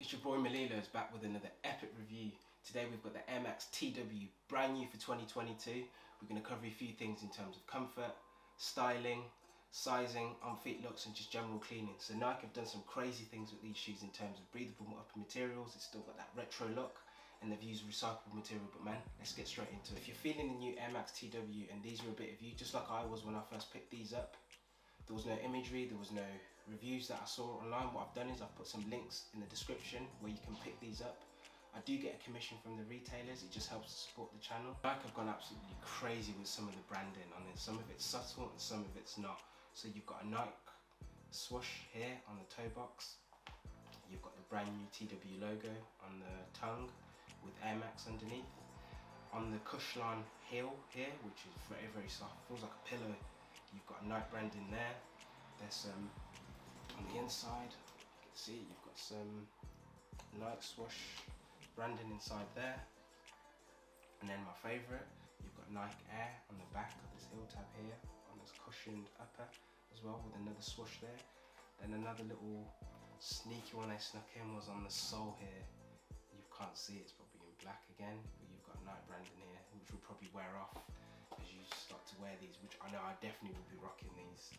It's your boy Malilo's back with another epic review. Today we've got the Air Max Tw, brand new for 2022. We're going to cover a few things in terms of comfort, styling, sizing, on-feet looks and just general cleaning. So Nike have done some crazy things with these shoes in terms of breathable upper materials. It's still got that retro look and they've used recyclable material, but man, let's get straight into it. If you're feeling the new Air Max Tw and these are a bit of you, just like I was when I first picked these up, there was no imagery, there was no reviews that I saw online. What I've done is I've put some links in the description where you can pick these up. I do get a commission from the retailers, it just helps to support the channel. Nike have gone absolutely crazy with some of the branding on this. Some of it's subtle and some of it's not. So you've got a Nike swoosh here on the toe box. You've got the brand new TW logo on the tongue with Air Max underneath. On the Cushline heel here, which is very, very soft, feels like a pillow. You've got a Nike branding there. There's some on the inside, you can see you've got some Nike swoosh branding inside there. And then my favourite, you've got Nike Air on the back of this heel tab here, on this cushioned upper as well, with another swoosh there. Then another little sneaky one they snuck in was on the sole here. You can't see it, it's probably in black again, but you've got Nike branding here, which will probably wear off as you start to wear these, which I know I definitely will be rocking these.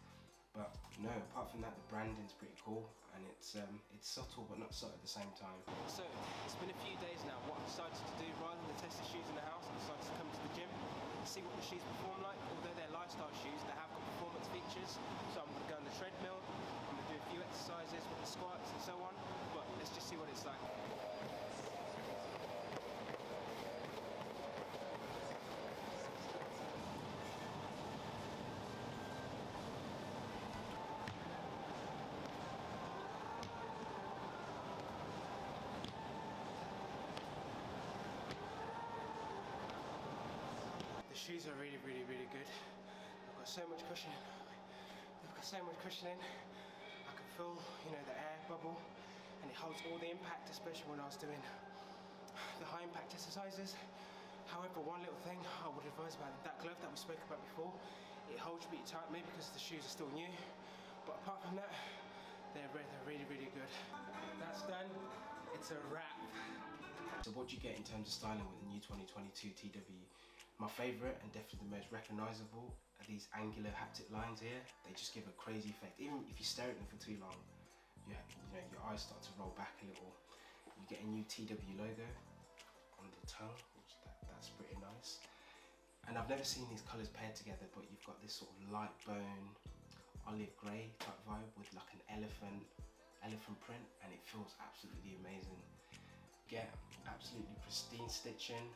But no, apart from that, the branding's pretty cool and it's subtle but not subtle at the same time. So it's been a few days now. What I decided to do, rather than test the shoes in the house, I decided to come to the gym and see what the shoes perform like. Although they're lifestyle shoes, they have got performance features. So I'm going to go on the treadmill, I'm going to do a few exercises with the squats and so on, but let's just see what it's like. The shoes are really good. They've got so much cushioning. They've got so much cushioning. I can feel, you know, the air bubble, and it holds all the impact, especially when I was doing the high impact exercises. However, one little thing I would advise about that glove that we spoke about before, it holds pretty tight, maybe because the shoes are still new. But apart from that, they're really good. That's done. It's a wrap. So what do you get in terms of styling with the new 2022 TW? My favourite and definitely the most recognisable are these angular haptic lines here. They just give a crazy effect. Even if you stare at them for too long, you know, your eyes start to roll back a little. You get a new TW logo on the tongue, which that's pretty nice. And I've never seen these colours paired together, but you've got this sort of light bone, olive grey type vibe with like an elephant print, and it feels absolutely amazing. You get absolutely pristine stitching.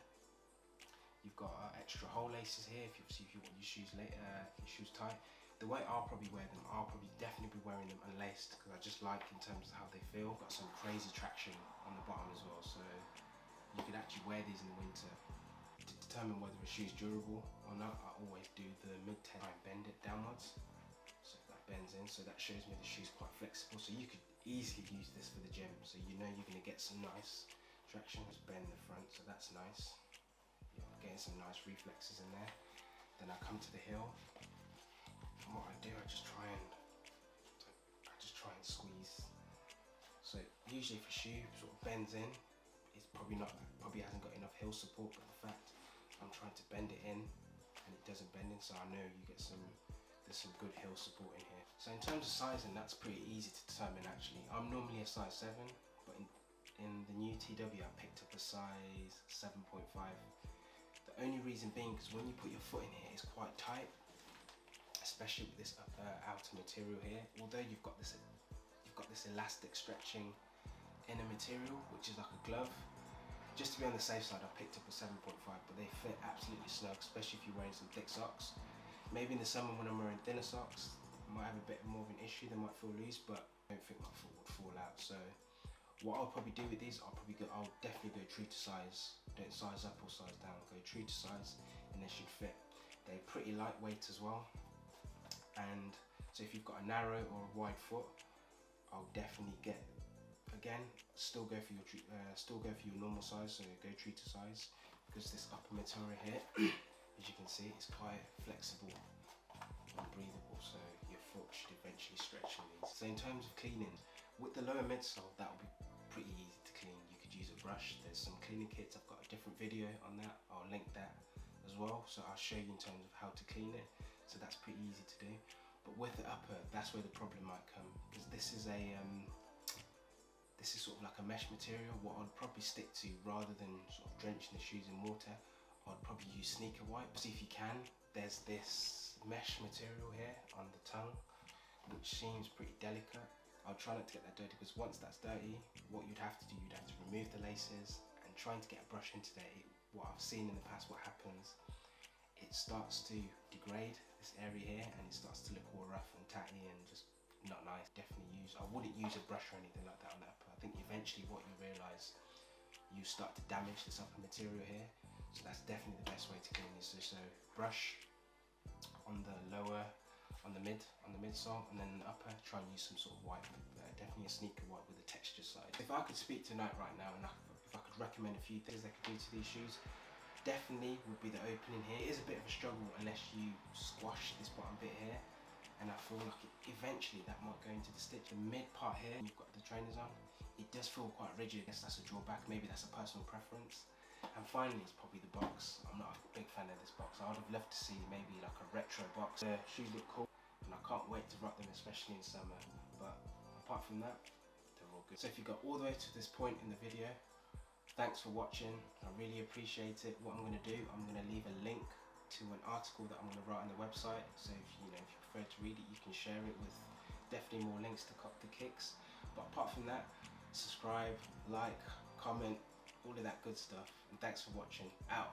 You've got extra hole laces here if you want your shoes tight. The way I'll probably wear them, I'll probably definitely be wearing them unlaced because I just like in terms of how they feel. Got some crazy traction on the bottom as well, so you could actually wear these in the winter. To determine whether a shoe's durable or not, I always do the mid-toe and bend it downwards. So that bends in, so that shows me the shoe's quite flexible. So you could easily use this for the gym. So you know you're gonna get some nice traction. Just bend the front, so that's nice. You're getting some nice reflexes in there. Then I come to the heel, and what I do, I just try and squeeze. So usually if a shoe sort of bends in, it's probably hasn't got enough heel support, but the fact I'm trying to bend it in and it doesn't bend in, so I know you get there's some good heel support in here. So in terms of sizing, that's pretty easy to determine actually. I'm normally a size 7, but in the new TW I picked up a size 7.5. The only reason being because when you put your foot in here, it's quite tight, especially with this outer material here. Although you've got this elastic stretching inner material, which is like a glove. Just to be on the safe side, I picked up a 7.5, but they fit absolutely snug, especially if you're wearing some thick socks. Maybe in the summer when I'm wearing thinner socks, I might have a bit more of an issue, they might feel loose, but I don't think my foot would fall out. So what I'll probably do with these, I'll definitely go true to size. Don't size up or size down, go true to size and they should fit. They're pretty lightweight as well. And so if you've got a narrow or a wide foot, I'll definitely get, again, still go for your normal size, so go true to size, because this upper material here, as you can see, it's quite flexible and breathable, so your foot should eventually stretch in these. So in terms of cleaning, with the lower midsole, that will be pretty easy to brush. There's some cleaning kits. I've got a different video on that. I'll link that as well, so I'll show you in terms of how to clean it. So that's pretty easy to do. But with the upper, that's where the problem might come, because this is sort of like a mesh material. What I'd probably stick to, rather than sort of drenching the shoes in water, I'd probably use sneaker wipes. See if you can. There's this mesh material here on the tongue, which seems pretty delicate. I'll try not to get that dirty, because once that's dirty, what you'd have to do, you'd have to remove the laces, and trying to get a brush into there, what I've seen in the past, what happens, it starts to degrade this area here, and it starts to look all rough and tatty and just not nice. Definitely I wouldn't use a brush or anything like that on the upper. I think eventually what you realise, you start to damage this upper material here. So that's definitely the best way to clean this. So brush on the lower, on the midsole, and then the upper, try and use some sort of wipe. Definitely a sneaker wipe with a texture side. If I could speak tonight right now, and if I could recommend a few things they could do to these shoes, definitely would be the opening here. It is a bit of a struggle unless you squash this bottom bit here, and I feel like eventually that might go into the stitch. The mid part here, you've got the trainers on, it does feel quite rigid. I guess that's a drawback, maybe that's a personal preference. And finally, it's probably the box. I'm not a big fan of this box. I would have loved to see maybe like a retro box. The shoes look cool, and I can't wait to rock them, especially in summer. But apart from that, they're all good. So if you got all the way to this point in the video, thanks for watching. I really appreciate it. What I'm going to do, I'm going to leave a link to an article that I'm going to write on the website. So if you prefer to read it, you can share it with definitely more links to cop the kicks. But apart from that, subscribe, like, comment, all of that good stuff. And thanks for watching. Out.